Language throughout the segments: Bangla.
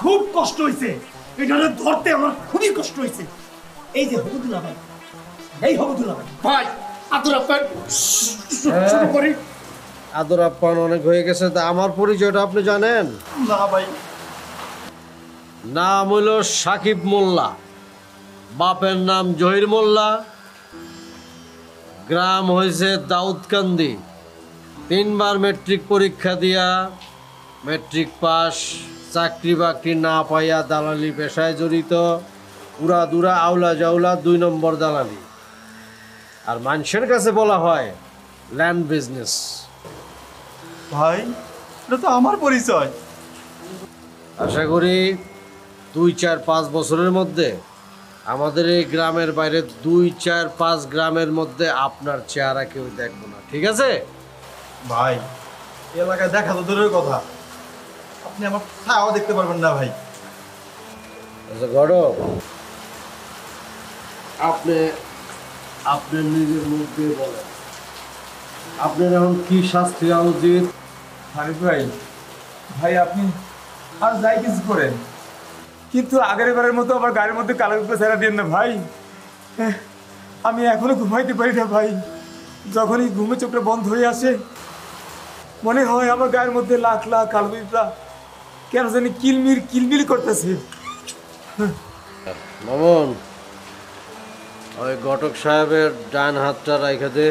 খুব কষ্ট হয়েছে, এটা ধরতে আমার খুবই কষ্ট হয়েছে। এই যে হবুদুল্লাহ ভাই, এই হবুদুল্লাহ ভাই, ভাই আদর আপ্যায়ন শুরু করি। আদর আপ্যায়ন অনেক হয়ে গেছে। তা আমার পরিচয়টা আপনি জানেন? না ভাই। নাম হইল সাকিব মোল্লা, বাপের নাম জহির মোল্লা, গ্রাম হয়েছে দাউদকান্দি। 3 বার মেট্রিক পরীক্ষা দিয়া মেট্রিক পাস, চাকরি বাকরি না পাইয়া দালালি পেশায় জড়িত, উড়া দুরা আউলা জাউলা 2 নম্বর দালালি। আর মানুষের কাছে বলা হয় ল্যান্ড বিজনেস। ভাই এটা তো আমার পরিচয়। আশা করি 2, 4, 5 বছরের মধ্যে আমাদের এই গ্রামের বাইরে 2, 4, 5 গ্রামের মধ্যে আপনার চেহারা কেউ দেখবো না, ঠিক আছে? ভাই এলাকায় দেখা তো দূরের কথা, আপনি আমার ছায়াও দেখতে পারবেন না ভাই। আচ্ছা গৌরব, আপনি আপনার নিজের মুখ দিয়ে বলেন আপনার এখন কি শাস্তি হওয়া উচিত? হানিফ ভাই, ভাই আপনি আর যাই কিছু করেন, কিন্তু আগের বারের মতো আবার গাড়ির মধ্যে কালো উপরে ছেড়া দিন না ভাই। আমি এখনো ঘুমাইতে পারি না ভাই। যখনই ঘুমে চোখটা বন্ধ হয়ে আসে মনে হয় আমার গায়ের মধ্যে লাখ লাখ কালো পিঁপড়া কেন জানি কিলমিল কিলমিল করতেছে। মামুন, ওই ঘটক সাহেবের ডান হাতটা রাইখা দে।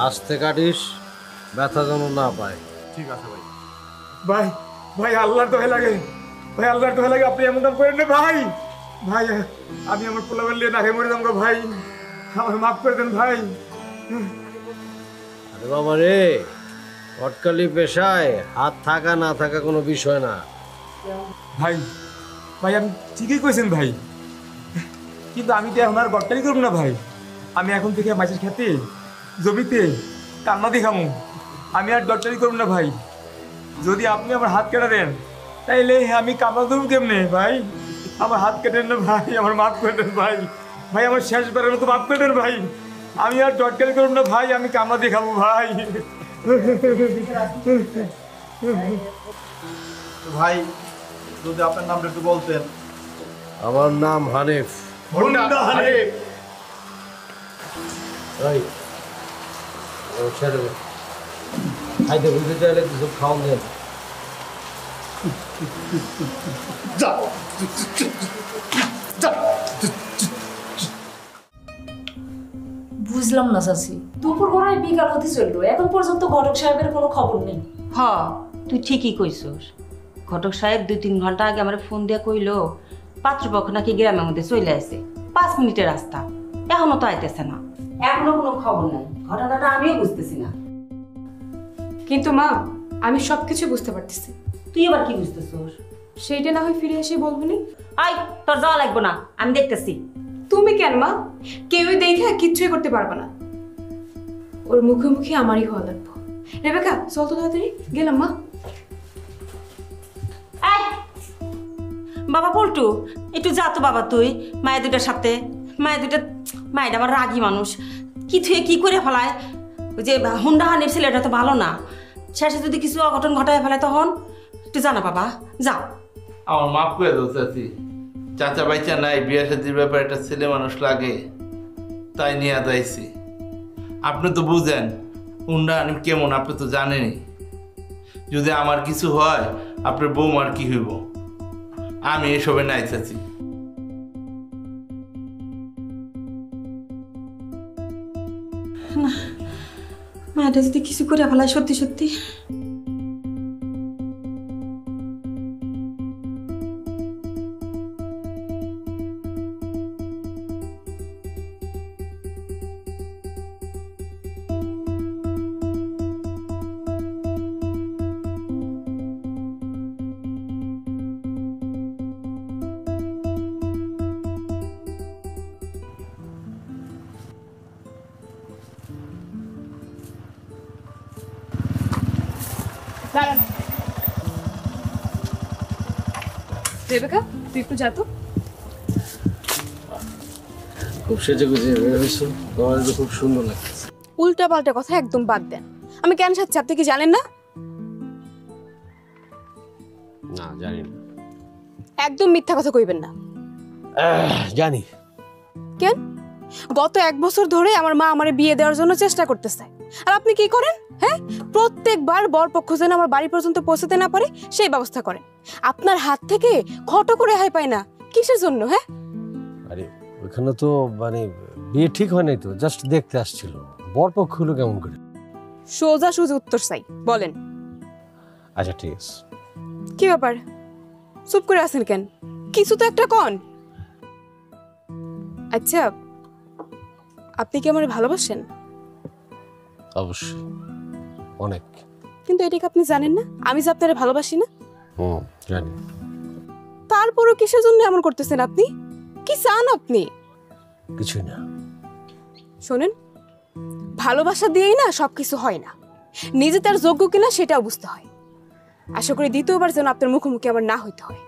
আস্তে কাটিস, ব্যথা যেন না পায়। ঠিক আছে ভাই। ভাই ভাই আল্লাহর দোহাই লাগে, ভাই আল্লাহর দোহাই লাগে, আপনি এমন কাম করেন না ভাই। ভাই আমি আমার পোলাবেন নিয়ে না খেয়ে মরে যাবো ভাই, আমার মাফ করে দেন ভাই। আরে বাবা রে, অটকালি পেশায় হাত থাকা না থাকা কোনো বিষয় না। ভাই ভাই আপনি ঠিকই কইছেন ভাই, কিন্তু আমি তো এখন আর গড়টাই করব না ভাই। আমি এখন থেকে মাছের খেতে জমিতে কান্না দেখামু, আমি আর ডক্টরি করব না ভাই। যদি আপনি আমার হাত কেটে দেন তাইলে আমি কামড়া দেবো কেমনে ভাই? আমার হাত কেটেন না ভাই, আমার মাফ করে দেন ভাই। ভাই আমার শেষবারের মতো মাফ করে দেন ভাই, আমি আর ডক্টরি করব না ভাই, আমি কামড়া দেখাবো ভাই। ভাই যদি আপনার নামটা একটু বলতেন। আমার নাম হানিফ। হানিফ। ছেড়ে দে, খাইতে বুঝতে চাইলে কিছু খাওয়ান দেন। বুঝলাম না চাচি, দুপুর গড়ায় বিকাল হতে চললো, এখন পর্যন্ত ঘটক সাহেবের কোনো খবর নেই। হ, তুই ঠিকই কইছস। ঘটক সাহেব 2-3 ঘন্টা আগে আমার ফোন দিয়া কইলো পাত্রপক্ষ নাকি গ্রামের মধ্যে চলে আসে, 5 মিনিটের রাস্তা, এখনো তো আইতেছে না। এখনো কোনো খবর নাই, ঘটনাটা আমিও বুঝতেছি না। কিন্তু মা আমি সবকিছু বুঝতে পারতেছি। তুই এবার কি বুঝতেছস? সেইটা না হয় ফিরে এসে বলবনি। আই তোর যাওয়া লাগবে না, আমি দেখতেছি। তুমি কেন মা? কেউই দেখে কিচ্ছুই করতে পারবে না, ওর মুখে মুখে আমারই হওয়া লাগবো। রেবেকা চল তো তাড়াতাড়ি, গেলাম মা। বাবা পল্টু, একটু যা তো বাবা, তুই মায়ের দুটার সাথে। মায়ের দুটা, মায়ের আমার রাগী মানুষ, কি কি থুয়ে কি করে ফেলায়। ওই যে হুন্ডা হানির ছেলেটা তো ভালো না, শেষে যদি কিছু অঘটন ঘটায় ফেলায় তখন তুই জানা বাবা, যাও। আমার মাফ করে দাও চাচি, চাচা বাইচা নাই, বিয়ে শাদির ব্যাপারে একটা ছেলে মানুষ লাগে, তাই নিয়ে যাইছি। আপনি তো বুঝেন হুন্ডা হানি কেমন, আপনি তো জানেনই। যদি আমার কিছু হয় আপনার বৌমার কি হইব, আমি এসবে নাই চাচি। মায়েরা যদি কিছু করে ফেলায় সত্যি সত্যি, রেবেকা তুই একটু যা তো। খুব সেজে গুজে বের হয়েছো, তোমার তো খুব সুন্দর লাগছে। উল্টা পাল্টা কথা একদম বাদ দেন। আমি কেন সাথে আপনি কি জানেন না? না জানি না। একদম মিথ্যা কথা কইবেন না। জানি। কেন? গত 1 বছর ধরে আমার মা আমারে বিয়ে দেওয়ার জন্য চেষ্টা করতেছে, আর আপনি কি করেন? হ্যাঁ, প্রত্যেকবার বরপক্ষ যেন আমার বাড়ি পর্যন্ত পৌঁছাতে না পারে সেই ব্যবস্থা করেন। আপনার হাত থেকে খটো করে রেহাই পায় না, কিসের জন্য? হ্যাঁ, আরে ওখানে তো মানে বিয়ে ঠিক হয় নাই তো, জাস্ট দেখতে আসছিল। বরপক্ষ হলো কেমন করে? সোজা সুজি উত্তর চাই, বলেন। আচ্ছা ঠিক আছে। কি ব্যাপার, চুপ করে আছেন কেন? কিছু তো একটা কন। আচ্ছা, আপনি কি আমার ভালোবাসেন? অবশ্যই, অনেক। কিন্তু এটা কি আপনি জানেন না আমি যে আপনারে ভালোবাসি না? জানি। তারপরও কিসের জন্য এমন করতেছেন আপনি? কি চান আপনি? কিছুই না। শোনেন, ভালোবাসা দিয়েই না সবকিছু হয় না, নিজে তার যোগ্য কিনা সেটাও বুঝতে হয়। আশা করি দ্বিতীয়বার যেন আপনার মুখোমুখি আবার না হইতে হয়।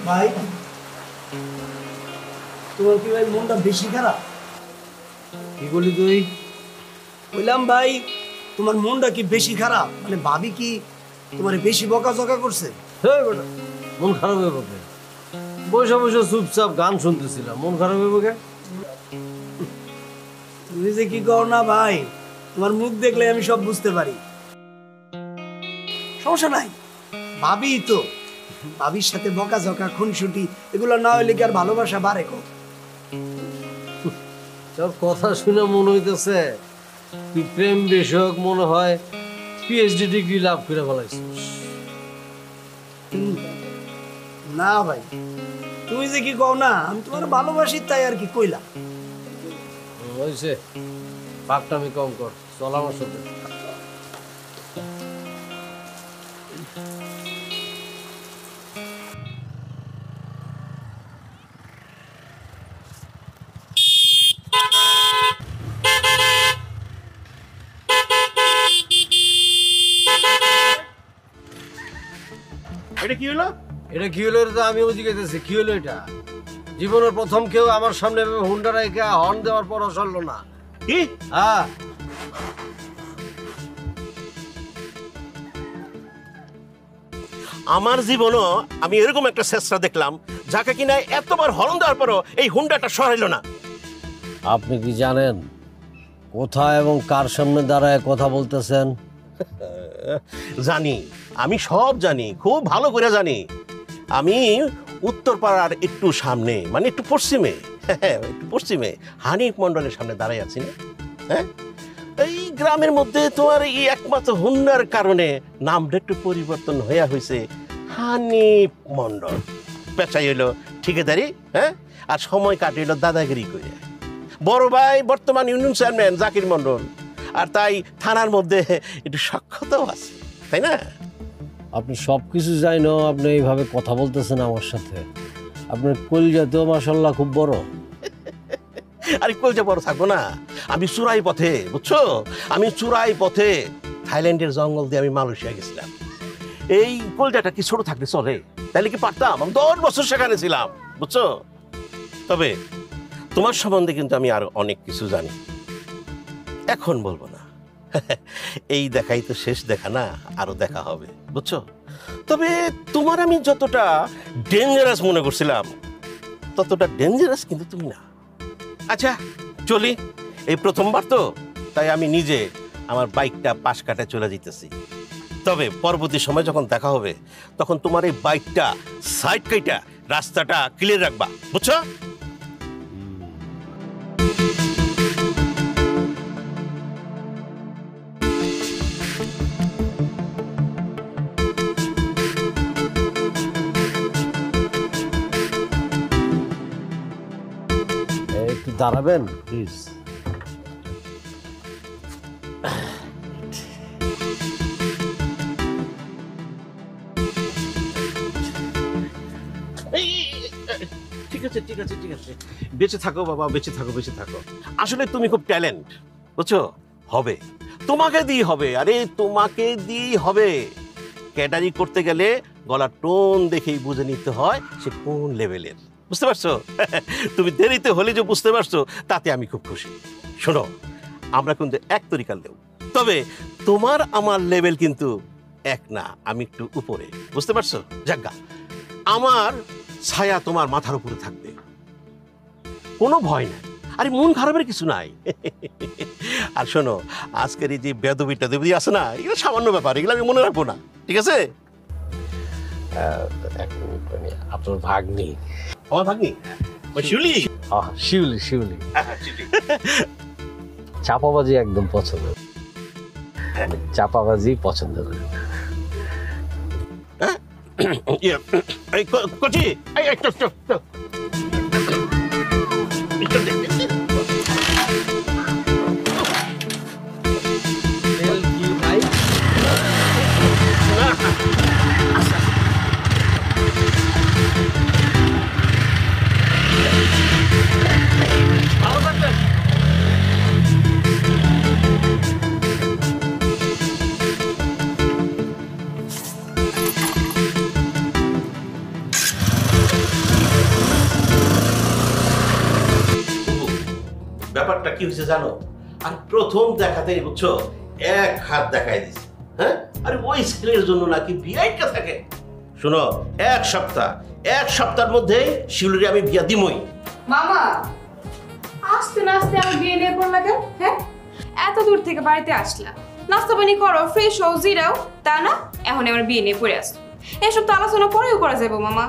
ভাই তোমার কি ভাই মনটা বেশি খারাপ? কি বলি তুই? বললাম ভাই তোমার মনটা কি বেশি খারাপ? মানে ভাবি কি তোমার বেশি বকাঝকা করছে? মন খারাপ হয়ে পড়বে? বসে বসে চুপচাপ গান শুনতেছিলাম, মন খারাপ হয়ে পড়ে? তুমি যে কি করো না ভাই, তোমার মুখ দেখলে আমি সব বুঝতে পারি। সমস্যা নাই, ভাবি তো, ভাবির সাথে বকাঝকা খুনসুটি এগুলো না হইলে কি আর ভালোবাসা বাড়ে? তোর কথা শুনে মনে হইতেছে তুই প্রেম বিষয়ক মনে হয় পিএইচডি ডিগ্রি লাভ করে ফেলাইছিস। না ভাই, তুমি যে কি কও না, আমি তোমার ভালোবাসি তাই আর কি কইলাম। হয়েছে, পাকটামি কম কর, চল আমার সাথে। এটা কি হলো? এটা কি হলো? এটা আমি জিজ্ঞেস, কি হলো এটা? জীবনের প্রথম কেউ আমার সামনে হুন্ডা রাইখা হর্ন দেওয়ার পরও চললো না। কি? হ্যাঁ, আমার জীবনও আমি এরকম একটা চেষ্টা দেখলাম যাকে কিনা এতবার হরণ দেওয়ার পরও এই হুন্ডাটা সরাইল না। আপনি কি জানেন কোথায় এবং কার সামনে দাঁড়ায় কথা বলতেছেন? জানি, আমি সব জানি, খুব ভালো করে জানি। আমি উত্তরপাড়ার একটু সামনে, মানে একটু পশ্চিমে, একটু পশ্চিমে হানিফ মণ্ডলের সামনে দাঁড়াই আছি না? হ্যাঁ, এই গ্রামের মধ্যে তোমার এই একমাত্র হুন্ডার কারণে নামটা একটু পরিবর্তন হয়ে হয়েছে হানিফ মণ্ডল। পেশাই হইল ঠিকাদারি, হ্যাঁ, আর সময় কাটিল দাদাগিরি করে। বড় ভাই বর্তমান ইউনিয়ন চেয়ারম্যান জাকির মন্ডল, আর তাই থানার মধ্যে একটু সক্ষতাও আছে, তাই না? আপনি সব কিছু জানো, আপনি এইভাবে কথা বলতেছেন আমার সাথে। আপনার কলিজা তো মাশাল্লাহ খুব বড়। আরে কলজা বড় থাকবো না? আমি চুরাই পথে, বুঝছো, আমি চুরাই পথে থাইল্যান্ডের জঙ্গল দিয়ে আমি মালয়েশিয়া গেছিলাম। এই কলজাটা কি ছোট থাকলে চলে? তাহলে কি পারতাম? আমি 10 বছর সেখানে ছিলাম, বুঝছো। তবে তোমার সম্বন্ধে কিন্তু আমি আরো অনেক কিছু জানি, এখন বলবো না। এই দেখাই তো শেষ দেখা না, আরো দেখা হবে, বুঝছো। তবে তোমার আমি যতটা ডেঞ্জারাস মনে করছিলাম, ততটা ডেঞ্জারাস কিন্তু তুমি না। আচ্ছা চলি, এই প্রথমবার তো, তাই আমি নিজে আমার বাইকটা পাশ কাটায় চলে যেতেছি। তবে পরবর্তী সময় যখন দেখা হবে, তখন তোমার এই বাইকটা সাইড কাইটা রাস্তাটা ক্লিয়ার রাখবা, বুঝছো? একটু দাঁড়াবেন প্লিজ। ঠিক আছে ঠিক আছে ঠিক আছে, বেঁচে থাকো বাবা, বেঁচে থাকো, বেঁচে থাকো। আসলে তুমি খুব ট্যালেন্ট, বুঝছো। হবে, তোমাকে দিয়ে হবে, আরে তোমাকে দিয়ে হবে। ক্যাটারি করতে গেলে গলার টোন দেখেই বুঝে নিতে হয় সে কোন লেভেলের, বুঝতে পারছো? তুমি দেরিতে হলে যে বুঝতে পারছো, তাতে আমি খুব খুশি। শোনো, আমরা কিন্তু এক তরিকার লোক, তবে তোমার আমার লেভেল কিন্তু এক না, আমি একটু উপরে, বুঝতে পারছো? যাজ্ঞা, আমার ছায়া তোমার মাথার উপরে থাকবে, কোনো ভয় নাই, আরে মন খারাপের কিছু নাই। আর শোনো, আজকের এই যে বেদবি টেদবি আছে না, এগুলো সামান্য ব্যাপার, এগুলো আমি মনে রাখবো না, ঠিক আছে? আপনার ভাগ্নি। আমার ভাগ্নি শিউলি? শিউলি, শিউলি। চাপাবাজি একদম পছন্দ, চাপাবাজি পছন্দ করি। কচি, ব্যাপারটা কি হয়েছে জানো? আর প্রথম দেখাতেই, বুঝছো, এক হাত দেখাই দিছে। হ্যাঁ, আরে ওই ছেলের জন্য নাকি বিয়াইটা থাকে। শোনো, এক সপ্তাহের মধ্যেই শিউলিরে আমি বিয়া দিমই। মামা, আস্তে না আস্তে আমার বিয়ে নিয়ে পড়লা কেন? হ্যাঁ, এত দূর থেকে বাড়িতে আসলা, নাস্তা পানি করো, ফ্রেশ হও, জিরাও, তা না এখন আমার বিয়ে নিয়ে পড়ে আসো। এসব তো আলোচনা পরেও করা যাবো মামা।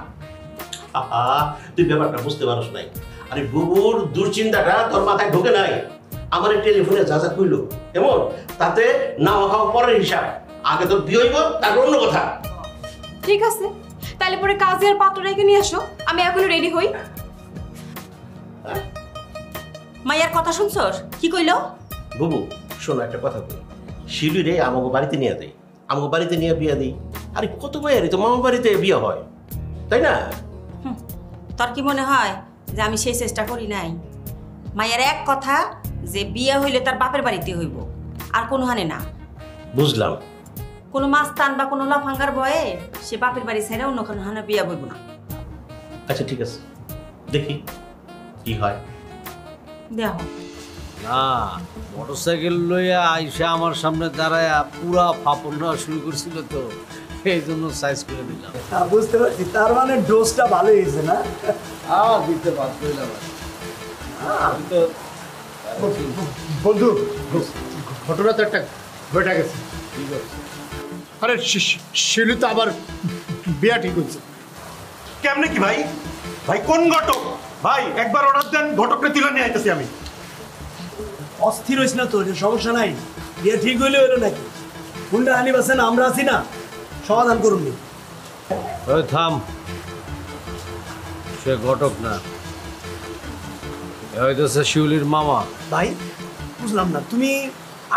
তুই ব্যাপারটা বুঝতে পারছ নাই। আরে বুবুর দুশ্চিন্তাটা তোর মাথায় ঢোকে নাই। আমার টেলিফোনে যা যা কইলো এমন, তাতে না খাওয়া পরের হিসাব, আগে তোর বিয়ে হইব, তারপর অন্য কথা। ঠিক আছে, তাহলে পরে কাজে আর পাত্র রেখে নিয়ে আসো, আমি এখনো রেডি হই। মাইয়ার কথা শুনছস? কি কইলো? বুবু শোনো, একটা কথা কই, শিলুরে আমাকে বাড়িতে নিয়ে দেয়, আমাকে বাড়িতে নিয়ে বিয়ে দিই। আরে কত বয়ারি তো মামা বাড়িতে বিয়ে হয়, তাই না? তোর কি মনে হয় যে আমি সেই চেষ্টা করি নাই? মাইয়ার এক কথা যে বিয়ে হইলে তার বাপের বাড়িতে হইব, আর কোনো হানে না। বুঝলাম। কোনো মাস্তান বা কোনো লাফাঙ্গার ভয়ে সে বাপের বাড়ি ছেড়ে অন্য কোনো হানে বিয়ে হইব না। আচ্ছা ঠিক আছে, দেখি কি হয়। দেখো না, মোটরসাইকেল লইয়া আইসা আমার সামনে দাঁড়ায় পুরা ফাপড় নেওয়া শুরু করছিল, তো এই জন্য সাইজ করে দিলাম। বুঝতে পারছি, তার মানে ডোজটা ভালো হয়েছে না? দিতে বাধ্য হইলাম। আমি তো বন্ধু, ঘটনা তো একটা ঘটে গেছে। ঠিক আছে। আরে শিলু তো আবার বিয়া ঠিক হচ্ছে। কেমনে কি ভাই? ভাই কোন ঘটক? ভাই একবার অর্ডার দেন, ঘটককে তুলে নিয়ে আইতেছি আমি। অস্থির হইস না তো, সমস্যা নাই, বিয়ে ঠিক হইলে হইলো নাকি? হুন্ডা হানিফ আছেন, আমরা আছি না, সমাধান করুন। ওই থাম, সে ঘটক না, এ হইতেছে শিউলির মামা। ভাই বুঝলাম না, তুমি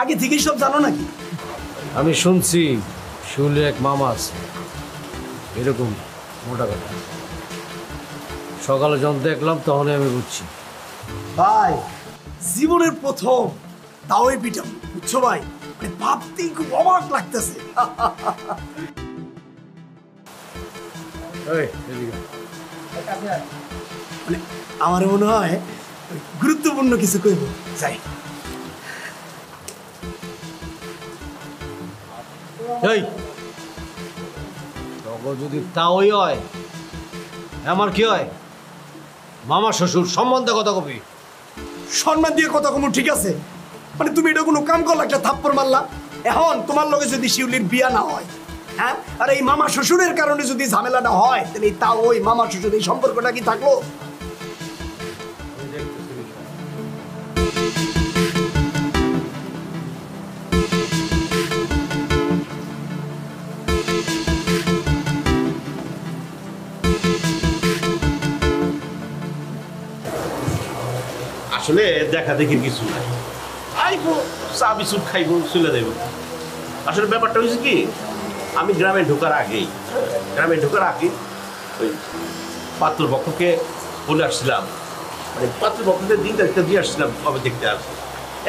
আগে থেকেই সব জানো নাকি? আমি শুনছি শিউলির এক মামা আছে, এরকম মোটা কথা। সকালে যখন দেখলাম তখনই আমি বুঝছি। ভাই জীবনের প্রথম তাওই পিঠাম, বুঝছো ভাই? মানে ভাবতেই খুব অবাক লাগতেছে। এই, এদিকে। মানে আমার মনে হয় গুরুত্বপূর্ণ কিছু কইব, যাই। এই তখন যদি তাওই হয়, আমার কি হয়? মামা শ্বশুর সম্বন্ধে কথা কবি। সম্মান দিয়ে কথা কমু, ঠিক আছে? মানে তুমি এটা কোনো কাম করলে, একটা থাপ্পড় মারলা। এখন তোমার লগে যদি শিউলির বিয়া না হয়, হ্যাঁ, আর এই মামা শ্বশুরের কারণে যদি ঝামেলাটা হয়, তাহলে তা ওই মামা শ্বশুর এই সম্পর্কটা কি থাকলো? আসলে দেখা দেখি কিছু নাই, আইবো চা বিস্কুট খাইবো, চলে যাইব। আসলে ব্যাপারটা হয়েছে কি, আমি গ্রামে ঢোকার আগেই ওই পাত্রপক্ষকে বলে আসছিলাম, মানে পাত্রপক্ষকে দিন তারিখটা দিয়ে আসছিলাম কবে দেখতে আসবো।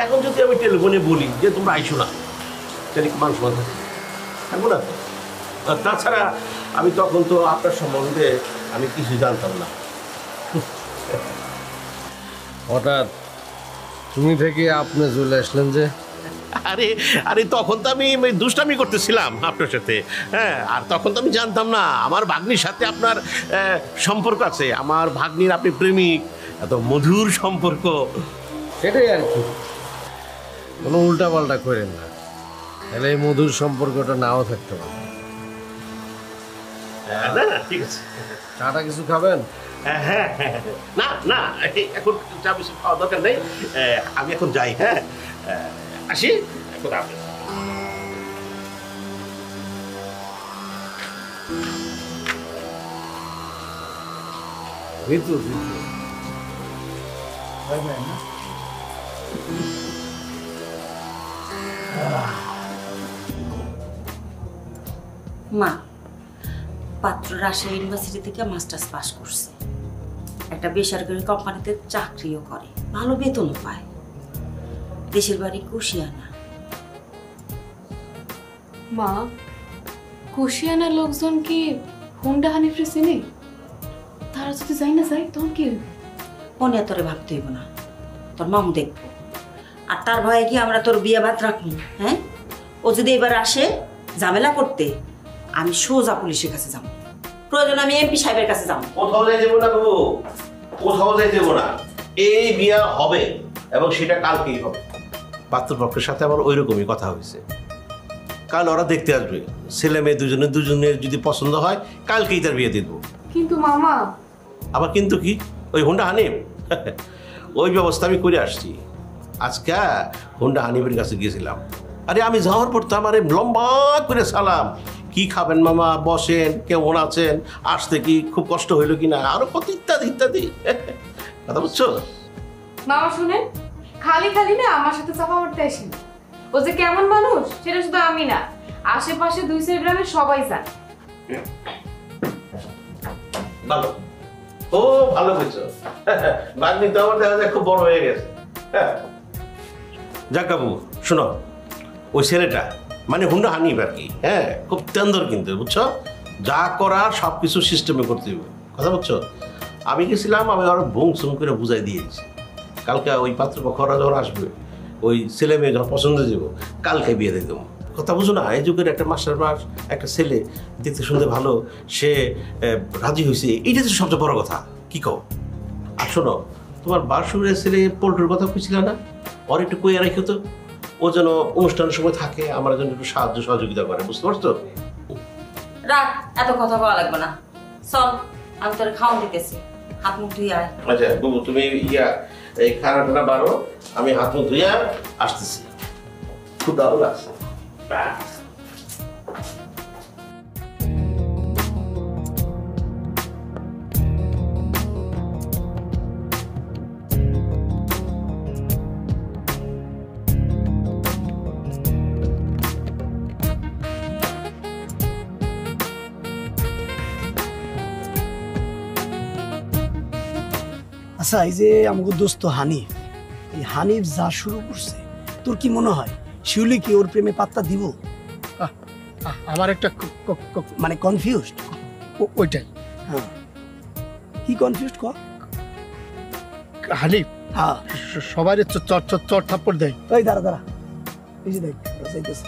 এখন যদি আমি টেলিফোনে বলি যে তোমরা আইসো না, তাহলে কি মানুষ মাথা থাকবো না? আর তাছাড়া আমি তখন তো আপনার সম্বন্ধে আমি কিছু জানতাম না। হঠাৎ তুমি থেকে আপনি চলে আসলেন যে? আরে আরে তখন তো আমি দুষ্টামি করতেছিলাম আপনার সাথে, হ্যাঁ। আর তখন তো আমি জানতাম না আমার ভাগ্নির সাথে আপনার সম্পর্ক আছে, আমার ভাগ্নির আপনি প্রেমিক, এত মধুর সম্পর্ক। সেটাই আর কি, কোনো উল্টা পাল্টা করেন না, তাহলে এই মধুর সম্পর্কটা নাও থাকতে পারে। না না ঠিক আছে, চাটা কিছু খাবেন? হ্যাঁ হ্যাঁ হ্যাঁ, না না এখন চা বেশি খাওয়া দরকার নেই, আমি এখন যাই, হ্যাঁ আসি এখন। আপনি মা, পাত্র রাজশাহী ইউনিভার্সিটি থেকে মাস্টার্স পাস করছে, একটা বেসরকারি কোম্পানিতে চাকরিও করে, ভালো বেতনও পায়, দেশের বাড়ি কুশিয়ানা। মা, কুশিয়ানার লোকজন কি হুন্ডা হানিফরে চিনি? তারা যদি যাই না যায় তখন কি? মনে তোরে ভাবতে হইব না, তোর মামু দেখবো, আর তার ভয়ে কি আমরা তোর বিয়ে বাদ রাখবো? হ্যাঁ, ও যদি এবার আসে ঝামেলা করতে, আমি সোজা পুলিশের কাছে যাবো, প্রয়োজন আমি এমপি সাহেবের কাছে যাবো। কোথাও যাই দেবো না বাবু, কোথাও যাই দেবো না, এই বিয়া হবে এবং সেটা কালকেই হবে। পাত্রপক্ষের সাথে আমার ওই রকমই কথা হয়েছে, কাল ওরা দেখতে আসবে, ছেলে মেয়ে দুজনের যদি পছন্দ হয় কালকেই তার বিয়ে দিব। কিন্তু মামা। আবার কিন্তু কি? ওই হুন্ডা হানিফ ওই ব্যবস্থা আমি করে আসছি। আজকে হুন্ডা হানিফের কাছে গিয়েছিলাম, আরে আমি যাওয়ার পর তো আমার লম্বা করে সালাম, কি খাবেন মামা, বসেন, কেমন আছেন, আসতে কি খুব কষ্ট হইলো কিনা, আরো কত ইত্যাদি ইত্যাদি কথা বুঝছো? মামা শুনেন, খালি খালি না আমার সাথে চাপা মারতে আসেন। ও যে কেমন মানুষ সেটা শুধু আমি না, আশেপাশে 200 গ্রামের সবাই জানে। ভালো, ও ভালো বুঝছো, বাগনি তো আমার দেখা যায় খুব বড় হয়ে গেছে। যাক বাবু শোনো, ওই ছেলেটা মানে হুন্ডা হানিফ আর কি, হ্যাঁ, খুব তেন্দর কিন্তু, বুঝছো? যা করার সব কিছু সিস্টেমে করতে হবে, কথা বুঝছো? আমি গেছিলাম, আমি আরো বুং সুং করে বুঝাই দিয়েছি, কালকে ওই পাত্রপক্ষরা যখন আসবে, ওই ছেলে মেয়ে যখন পছন্দ দেব, কালকে বিয়ে দিয়ে দেবো। কথা বুঝো না, এই যুগের একটা মাস্টার মাস, একটা ছেলে দেখতে শুনতে ভালো, সে রাজি হয়েছে, এইটা তো সবচেয়ে বড় কথা, কি কও? আর শোনো, তোমার বাসুরের ছেলে পোল্ট্রির কথা কইছিল না, ওর একটু কইয়া রাখো তো, ও যেন অনুষ্ঠানের সময় থাকে, আমার জন্য একটু সাহায্য সহযোগিতা করে, বুঝতে পারছো? রাখ, এত কথা বলা লাগবে না, চল আমি তোর খাওয়ান দিতেছি, হাত মুখ ধুই আয়। আচ্ছা বাবু, তুমি এই খানাটা বারো, আমি হাত মুখ ধুইয়া আসতেছি, খুব ভালো লাগছে। আচ্ছা এই যে আমাকে দোস্ত হানিফ, এই হানিফ যা শুরু করছে তোর কি মনে হয় শিউলি কি ওর প্রেমে পাত্তা দিব? আমার একটা মানে কনফিউজড। ওইটাই হ্যাঁ কি কনফিউজড কর? হানিফ হ্যাঁ সবাই চর থাপ্পড় দেয়। ওই দাঁড়া দাঁড়া, এই যে দেখ ওরা যাইতেছে।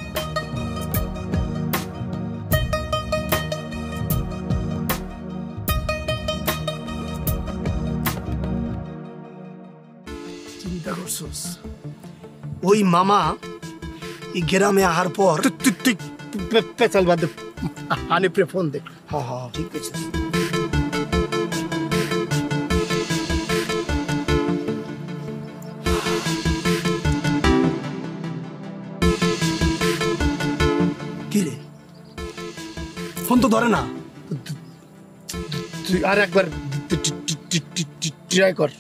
চিন্তা করছোস ওই মামা এই গ্রামে আহার পর তুই পেঁচাল বাদ দে, হানিফরে ফোন দে। হ্যাঁ হ্যাঁ ঠিক আছে। কি রে ফোন তো ধরে না। তুই আর একবার ট্রাই কর।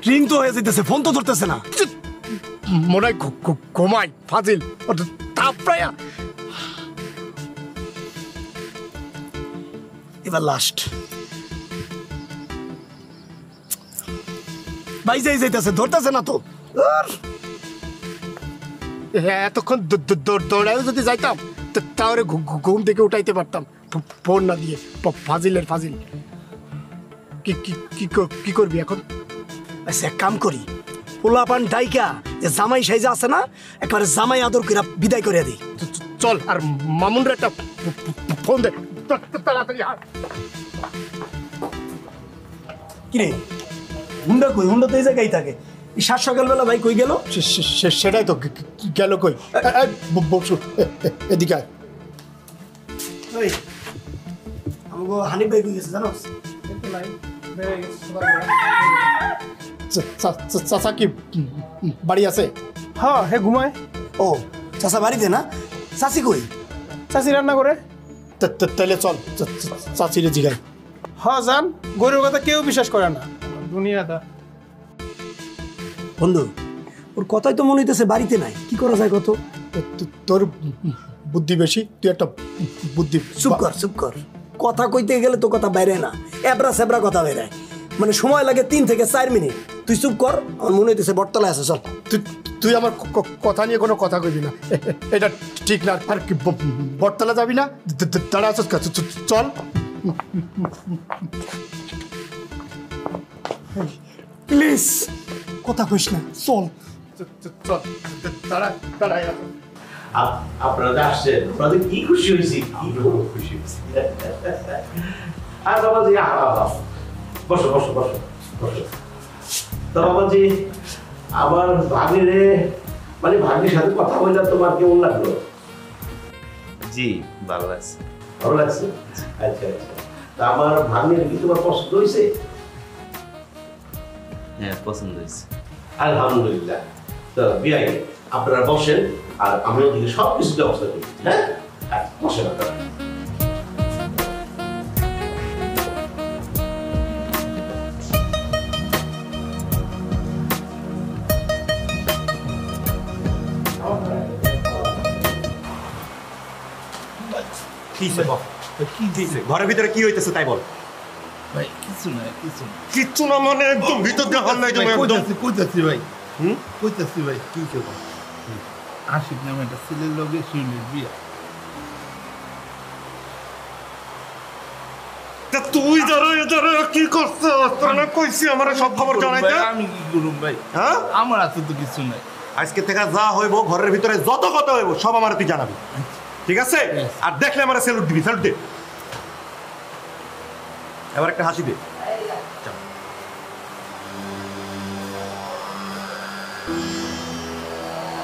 রিং তো হয়ে যেতেছে, ফোন তো ধরতেছে না। মনে হয় ঘুমাই ফাজিল তাপড়ায়া। এবার লাস্ট ভাই যাইতেছে, ধরতেছে না তো। এতক্ষণ দৌড়ায় যদি যাইতাম তাহলে ঘুম থেকে উঠাইতে পারতাম ফোন না দিয়ে। ফাজিলের ফাজিল। কি করবি এখন? আচ্ছা এক কাম করি, পোলাপান ডাইকা যে জামাই সাইজা আছে না, একবারে জামাই আদর করে বিদায় করে দিই। চল আর মামুনরা একটা ফোন দে তাড়াতাড়ি। কিরে হুন্ডা কই? হুন্ডা তো এই জায়গায় থাকে। এই সাত সকালবেলা ভাই কই গেল? সেটাই তো গেল কই। বসু এদিকে আয়। ওই আমাকে হানিফ ভাই কই গেছে জানোস? চাচা কি বাড়ি আছে? হ্যাঁ হে ঘুমায়। ও চাচা বাড়িতে না? চাচি কই? চাচি রান্না করে। তাহলে চল চাচিরে জিগাই। হ্যাঁ যান, গরুর কথা কেউ বিশ্বাস করে না দুনিয়াটা। বন্ধু ওর কথাই তো মনে হইতেছে বাড়িতে নাই, কি করা যায় কত? তোর বুদ্ধি বেশি, তুই একটা বুদ্ধি। চুপ কর চুপ কর, কথা কইতে গেলে তো কথা বাইরে না, এবড়া সেবড়া কথা বেরায়, মানে সময় লাগে 3 থেকে 4 মিনিট। তুই চুপ কর, আমার মনে হইতেছে বটতলায় আছে। চল তুই আমার কথা নিয়ে কোনো কথা কইবি না, এটা ঠিক না। আর কি বটতলা যাবি না? দাঁড়া আছিস, চল। প্লিজ কথা কইস না, চল। চল দাঁড়া দাঁড়াই। আপনারা আসছেন, আপনাদের কি খুশি হয়েছি, কি খুশি হয়েছি। আর বাবাজি বসো বসো বসো বসো। তো বাবাজি আমার ভাগ্নিরে, মানে ভাগ্নির সাথে কথা বললে তোমার কেমন লাগলো? জি ভালো লাগছে। ভালো লাগছে? আচ্ছা আচ্ছা। তা আমার ভাগ্নির কি তোমার পছন্দ হয়েছে? হ্যাঁ পছন্দ হয়েছে। আলহামদুলিল্লাহ। তো বিয়াই আপনারা বসেন, আর আমি ওদিকে সব কিছু ব্যবস্থা করি। হ্যাঁ বসেন আপনারা। ঘরের ভিতরে কি হইতেছে তাই বল। ভাই কিছু না কিছু না। কিচ্ছু না মানে একদম ভিতর দিয়ে হল নাই তুমি একদম। কইতাছি ভাই, কইতাছি ভাই কি করবো, আশিক নামে একটা ছেলের লগে শিউলির বিয়া। তা তুই যারা কি করছিস? তোরা কইছি আমার সব খবর জানাইতে। আমি কি করব ভাই? হ্যাঁ আমার হাতে তো কিছু নাই। আজকে থেকে যা হইব ঘরের ভিতরে যত কথা হইব সব আমার তুই জানাবি, ঠিক আছে? আর দেখলে আমার স্যালুট দিবি, স্যালুট দে। এবার একটা হাসি দে।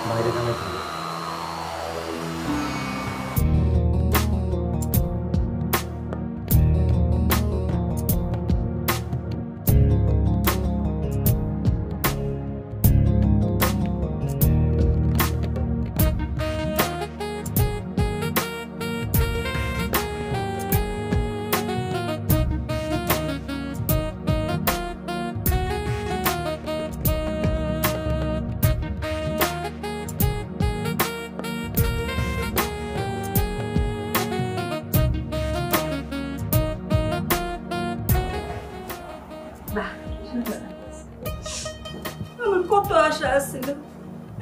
বাইরে কামে কত আশা আছিল,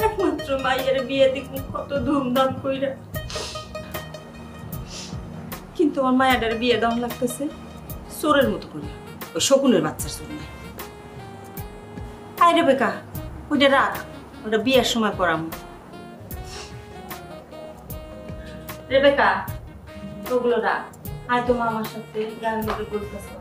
একমাত্র মাইয়ের বিয়ে দিব কত ধুমধাম কইরা, কিন্তু আমার মায়াটার বিয়ে দাম লাগতেছে চোরের মতো করে, ওই শকুনের বাচ্চার জন্য। আয় রেবেকা, ওইটা রাখ, ওটা বিয়ের সময় পড়াম। রেবেকা, ওগুলো রাখ, আয় তো মামার সাথে গান মধ্যে বলতেছে।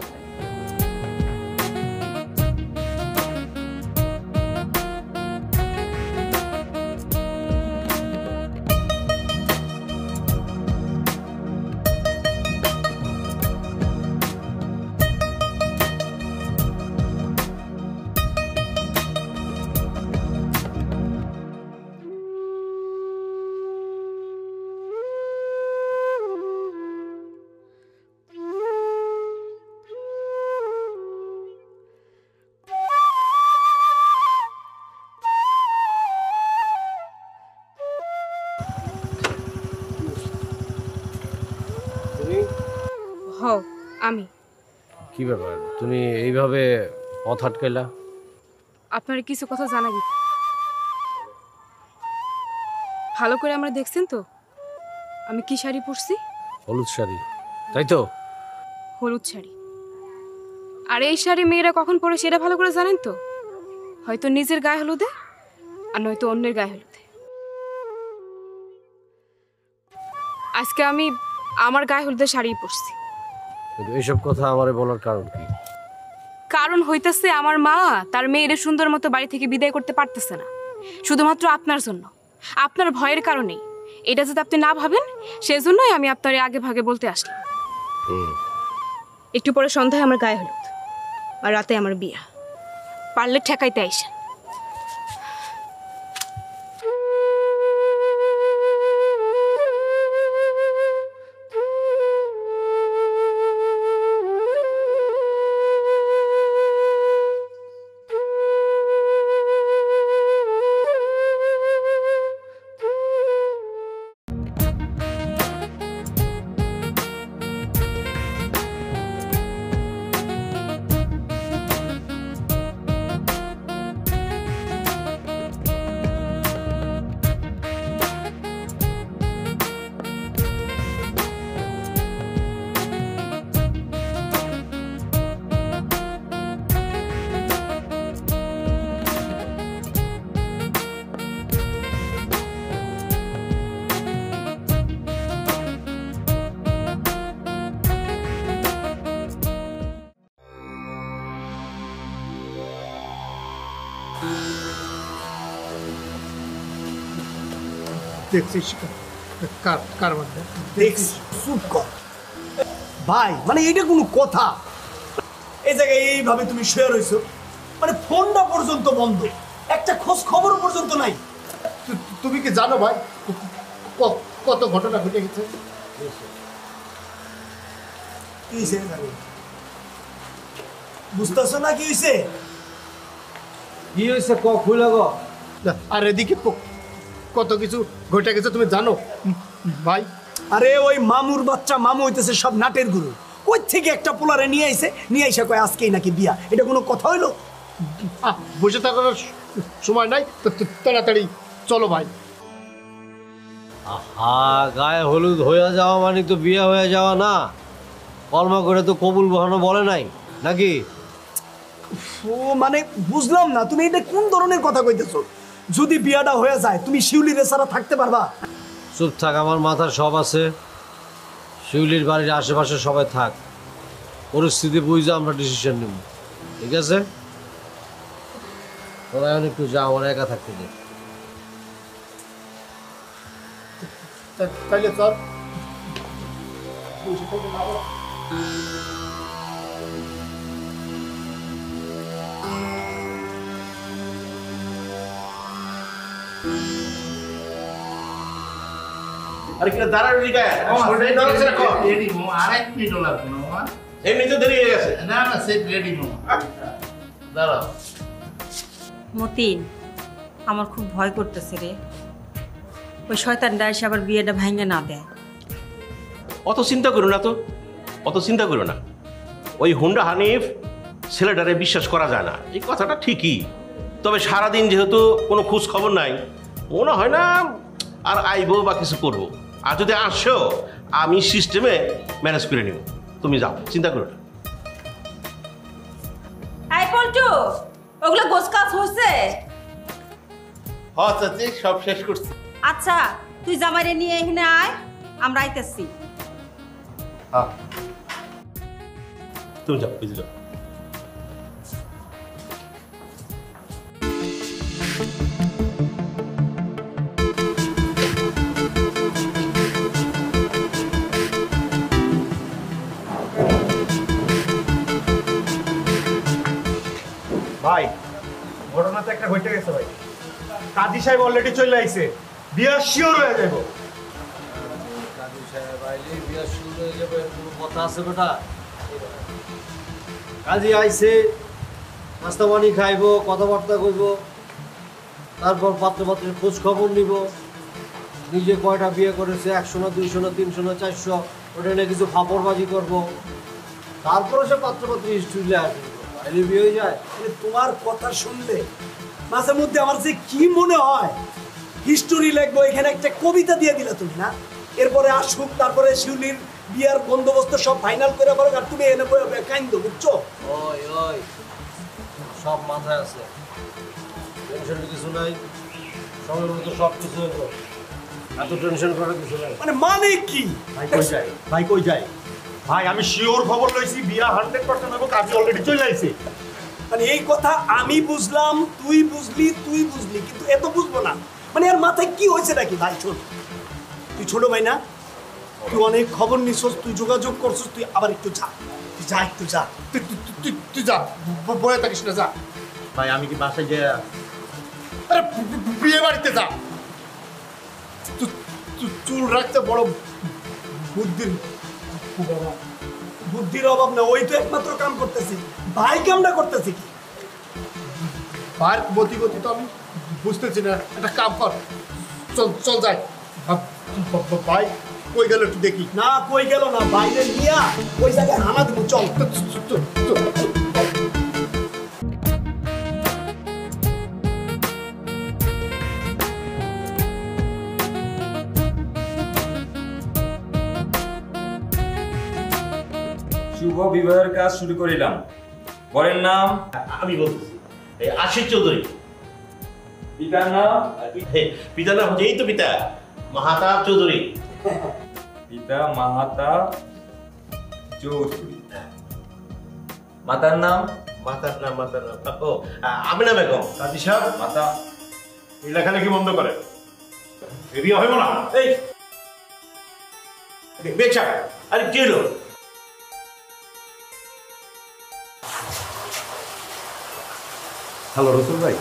আমি কি ব্যাপার, তুমি এইভাবে পথ আটকাইলা? আপনার কিছু কথা জানাবি, ভালো করে আমরা দেখছেন তো আমি কি শাড়ি পরছি? হলুদ শাড়ি, তাই তো? হলুদ শাড়ি। আর এই শাড়ি মেয়েরা কখন পরে সেটা ভালো করে জানেন তো? হয়তো নিজের গায়ে হলুদে, আর নয়তো অন্যের গায়ে হলুদে। আজকে আমি আমার গায়ে হলুদের শাড়ি পরছি। কিন্তু এইসব কথা আমারে বলার কারণ কি? কারণ হইতেছে আমার মা তার মেয়ের সুন্দর মতো বাড়ি থেকে বিদায় করতে পারতেছে না, শুধুমাত্র আপনার জন্য, আপনার ভয়ের কারণেই। এটা যদি আপনি না ভাবেন, সেজন্যই আমি আপনার আগে ভাগে বলতে আসলাম। একটু পরে সন্ধ্যায় আমার গায়ে হলুদ, আর রাতে আমার বিয়া, পারলে ঠেকাইতে আইসেন। দেখছিস কারবার দেখছি, চুপ কর ভাই। মানে এইটা কোনো কথা? এই জায়গায় এইভাবে তুমি শুয়ে রইছো, মানে ফোনটা পর্যন্ত বন্ধ, একটা খোঁজ খবর পর্যন্ত নাই। তুমি কি জানো ভাই কত ঘটনা ঘটে গেছে? কি হয়েছে জানি বুঝতেছো না? কি হয়েছে? কি হয়েছে ক খুলে গো। আর এদিকে কত কিছু ঘটে গেছে তুমি জানো ভাই? আরে ওই মামুর বাচ্চা মামু হইতেছে সব নাটের গুরু। ওই থেকে একটা পোলারে নিয়ে আইসে কয় আজকেই নাকি বিয়া। এটা কোনো কথা হইলো? বসে থাকার সময় নাই, তাড়াতাড়ি চলো ভাই। গায়ে হলুদ হয়ে যাওয়া মানে তো বিয়ে হয়ে যাওয়া না। কলমা করে তো কবুল বহানো বলে নাই নাকি? ও মানে বুঝলাম না, তুমি এটা কোন ধরনের কথা কইতেছো? যদি বিয়াটা হয়ে যায় তুমি শিউলির ছাড়া থাকতে পারবা? চুপ থাক, আমার মাথার সব আছে। শিউলির বাড়ির আশেপাশে সবাই থাক, পরিস্থিতি বুঝে আমরা ডিসিশন নেব, ঠিক আছে? তোরা এখন একটু যা, আমার একা থাকতে দে। তাইলে চল। আরে কিনা দাঁড়ানো লিখা রেডি মো, আর এক মিনিটও লাগবে না মামা। এমনি তো দেরি হয়ে গেছে। না না, সেট রেডি মামা। দাঁড়াও। মতিন, আমার খুব ভয় করতেছে রে, ওই শয়তানটা এসে আবার বিয়েটা ভাঙে না দেয়। অত চিন্তা করো না তো, অত চিন্তা করো না। ওই হুন্ডা হানিফ ছেলেটারে বিশ্বাস করা যায় না, এই কথাটা ঠিকই। তবে সারাদিন যেহেতু কোনো খোঁজ খবর নাই, মনে হয় না আর আইবো বা কিছু করবো। আর যদি আসো আমি সিস্টেমে ম্যানেজ করে নিব, তুমি যাও, চিন্তা করো না। এই পল্টু, ওগুলো গোছ কাজ হয়েছে? হ্যাঁ চাচি, সব শেষ করছি। আচ্ছা, তুই জামাইরে নিয়ে এখানে আয়, আমরা আইতেছি। হ্যাঁ, তুমি যাও, বুঝে যাও। ভাই ঘটনা তো একটা ঘটে গেছে ভাই। কাজী সাহেব অলরেডি চলে আইছে, বিয়া শিওর হয়ে যাবো। কাজী সাহেব আইলে বিয়া শুরু হয়ে যাবে, কোনো কথা আছে বেটা? কাজী আইছে, নাস্তা পানি খাইব, কথাবার্তা কইব, তারপর পাত্রপাত্রের খোঁজ খবর নিব, নিজে কয়টা বিয়ে করেছে, 100 না 200 না 300 না 400, ওটা নিয়ে কিছু ফাপড়বাজি করব, তারপরে সে পাত্রপাত্রী স্টুডিলে আসবে, আইলে বিয়ে হয়ে যায়। তোমার কথা শুনলে মাঝে মধ্যে আমার যে কি মনে হয়, হিস্টোরি লিখবো, এখানে একটা কবিতা দিয়ে দিলে তুমি না। এরপরে আসুক, তারপরে শিউলির বিয়ার বন্দোবস্ত সব ফাইনাল করে পারো, আর তুমি এনে কাইন্দো, বুঝছো? ওই ওই সব মাথায় আছে, টেনশনের কিছু নাই, সময় মতো সব কিছু হইব, এত টেনশন করার কিছু নাই। মানে কি ভাই কই যায়? ভাই কই যায়? ভাই আমি শিওর খবর লইছি, বিয়া 100% হবো, কাজী অলরেডি চলে আইছে। মানে এই কথা আমি বুঝলাম, তুই বুঝলি, কিন্তু এত বুঝবো না। মানে আর মাথায় কি হয়েছে নাকি? ভাই শোন, তুই ছোট ভাই না, তুই অনেক খবর নিছস, তুই যোগাযোগ করছস, তুই আবার একটু যা, একটু যা, তুই যা, বয়ে থাকিস না, যা। ভাই আমি কি বাসায় যাই? আরে বিয়ে বাড়িতে যা। চুল রাখতে বড় বুদ্ধির অভাব না, ওই তো একমাত্র কাম করতেছি। ভাই কামটা করতেছি কি? ভাইয়ের গতি তো আমি বুঝতেছি না, একটা কাম কর, চল যাই। ভাই কই গেল একটু দেখি। না কই গেল না, বাইরে নিয়া ওই জায়গায় হানা দিব, চল। শুভ বিবাহের কাজ শুরু করিলাম। বরের নাম? আমি বলতেছি আশিক চৌধুরী। পিতার নাম? পিতার নাম হচ্ছে, এই তো পিতা, মাহাতাব চৌধুরী। পিতা মাহাতাব চৌধুরী। মাতার নাম? মাতার নাম ও আমিনা বেগম। কাজী সাহেব, মাতা এই লেখালেখি বন্ধ করে, এ বিয়া হইব না। এই বেচা, আরে কি হলো? হ্যালো রসুল ভাই।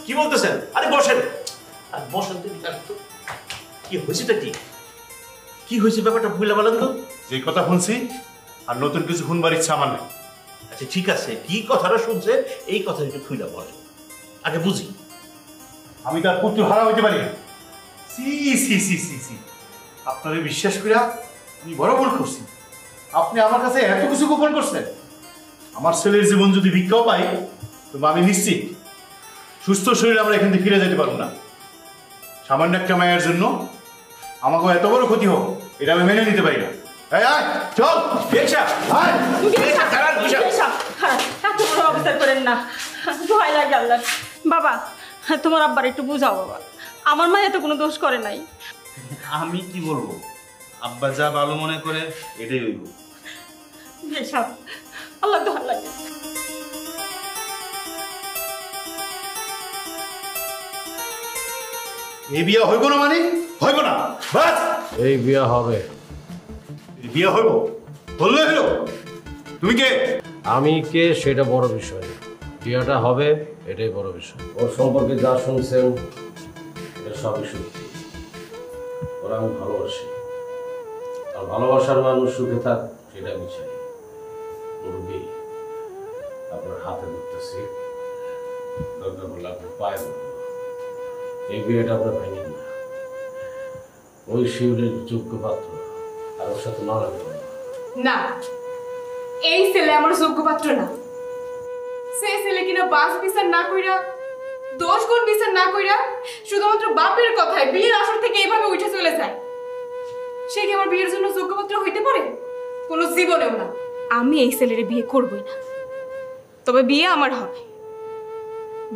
কি বলতেছেন? আরে বসেন, আর বসেন তো, কি হয়েছেটা কি? কি হয়েছে ব্যাপারটা ভুলে বলেন তো। যে কথা শুনছি আর নতুন কিছু শুনবার ইচ্ছা আমার নেই। আচ্ছা ঠিক আছে, কি কথাটা শুনছে এই কথা একটু খুলে বলেন, আগে বুঝি। আমি তার পুত্র হারা হইতে পারি না। সি সি সি সি সি, আপনারে বিশ্বাস করিয়া আমি বড় ভুল করছি। আপনি আমার কাছে এত কিছু গোপন করছেন। আমার ছেলের জীবন যদি ভিক্ষাও পাই, তবে আমি নিশ্চিত সুস্থ শরীরে আমরা এখান থেকে ফিরে যেতে পারবো না। সামান্য একটা মায়ের জন্য আমাকে এত বড় ক্ষতি হোক, এটা আমি মেনে নিতে পারি না। এই আয়, চল বেশা, আয় বেশা, দাঁড়ান, বেশা। এত বড় অবিচার করেন না, ভয় লাগে আল্লাহ। বাবা, তোমার আব্বার একটু বুঝাও বাবা, আমার মা এত কোনো দোষ করে নাই। আমি কি বলবো, আব্বা যা ভালো মনে করে এটাই হইব। বেশা, আল্লাহ তো ভালো লাগে। এই বিয়ে হইব না মানে হইব না, বাস। এই বিয়ে হবে। এই বিয়ে হইব বললে হইল। তুমি কে? আমি কে সেটা বড় বিষয় না, বিয়েটা হবে এটাই বড় বিষয়। ওর সম্পর্কে যা শুনছেন এটা সবই সত্যি। ওরা আমি ভালোবাসি, আর ভালোবাসার মানুষ সুখে থাক সেটা আমি চাই। মুরব্বী, আপনার হাতে ধরতেছি, দরকার হলে আপনার পায়ে ধরবো। এই বিয়েটা আপনার ভেঙে না। ওই শিউরের যোগ্য পাত্র আর ওর সাথে মানা যাবে না। না, এই ছেলে আমার যোগ্য পাত্র না। সেই ছেলে কিনা বাস বিচার না কইরা, দোষ গুণ বিচার না কইরা, শুধুমাত্র বাপের কথায় বিয়ের আসর থেকে এইভাবে উঠে চলে যায়। সে কি আমার বিয়ের জন্য যোগ্য পাত্র হইতে পারে? কোনো জীবনেও না। আমি এই ছেলের বিয়ে করবই না। তবে বিয়ে আমার হবে,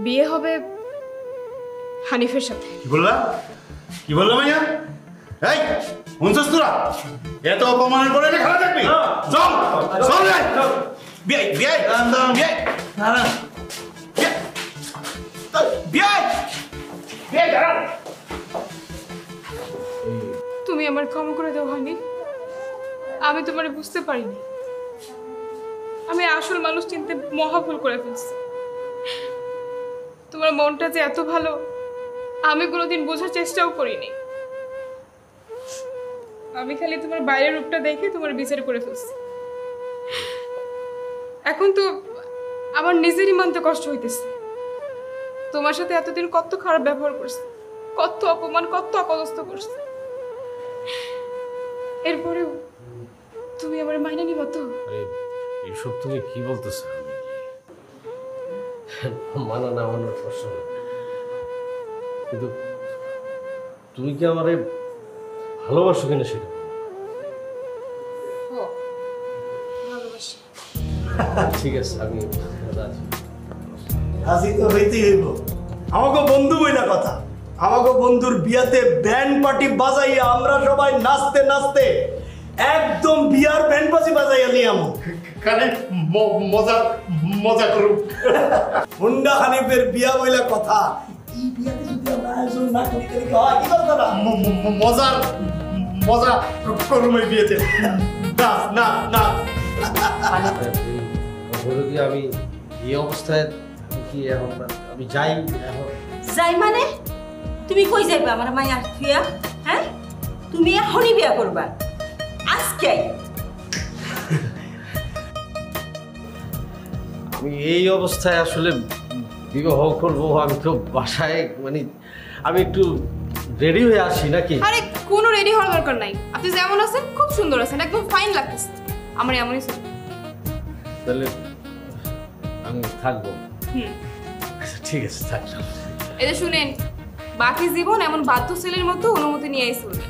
বিয়ে হবে হানিফের সাথে। কি বললা? কি বললা মাইয়া? এই শুনছস তোরা? এত অপমানের পরে এনে খেলা থাকবি? চল চল রে। বিয়ে বিয়ে বিয়ে না না বিয়ে বিয়ে দাঁড়া। তুমি আমার ক্ষমা করে দাও হানিফ। আমি তোমারে বুঝতে পারিনি। আমি আসল মানুষ চিনতে মহা ভুল করে ফেলছি। তোমার মনটা যে এত ভালো আমি কোনোদিন বোঝার চেষ্টাও করিনি। আমি খালি তোমার বাইরের রূপটা দেখে তোমার বিচার করে ফেলছি। এখন তো আমার নিজেরই মানতে কষ্ট হইতেছে। তোমার সাথে এতদিন কত খারাপ ব্যবহার করছে, কত অপমান, কত অপদস্থ করছে। এরপরেও তুমি আমার মাইনা নিবা তো? আরে এইসব তুমি কি বলতেছো? মানা না মানার প্রশ্ন না, কিন্তু তুমি কি আমারে ভালোবাসো কিনা সেটা ভালোবাসি। ঠিক আছে, আমি রাজি। রাজি তো হইতেই হইব। আমাকে বন্ধু বইলা কথা, আমাকে বন্ধুর বিয়াতে ব্যান্ড পার্টি বাজাইয়া আমরা সবাই নাচতে নাচতে একদম বিয়ার ব্যান্ড বাজি বাজাইয়া নিয়াম কানে মজা মজা করুক। হুন্ডা হানিফের বিয়া বইলা কথা। এই বিয়াতে যদি আমরা আয়োজন না করি তাহলে কি হয়? কি করতে না? মজার মজা করুম এই বিয়েতে। না না না বলো কি আমি এই অবস্থায় কি এখন আমি যাই এখন? যাই মানে তুমি কই যাইবা আমার মাইয়া থুইয়া? হ্যাঁ, তুমি এখনই বিয়া করবা আজকে? আমি এই অবস্থায় আসলে বিবাহ করবো? আমি তো বাসায় মানে আমি একটু রেডি হয়ে আসি নাকি? আরে কোনো রেডি হওয়ার দরকার নাই। আপনি যেমন আছেন খুব সুন্দর আছেন, একদম ফাইন লাগতেছে। আমার এমনই ছিল। তাহলে আমি থাকবো। আচ্ছা ঠিক আছে, থাকলাম। এই যে শুনেন, বাকি জীবন এমন বাধ্য ছেলের মতো অনুমতি নিয়ে চলবে।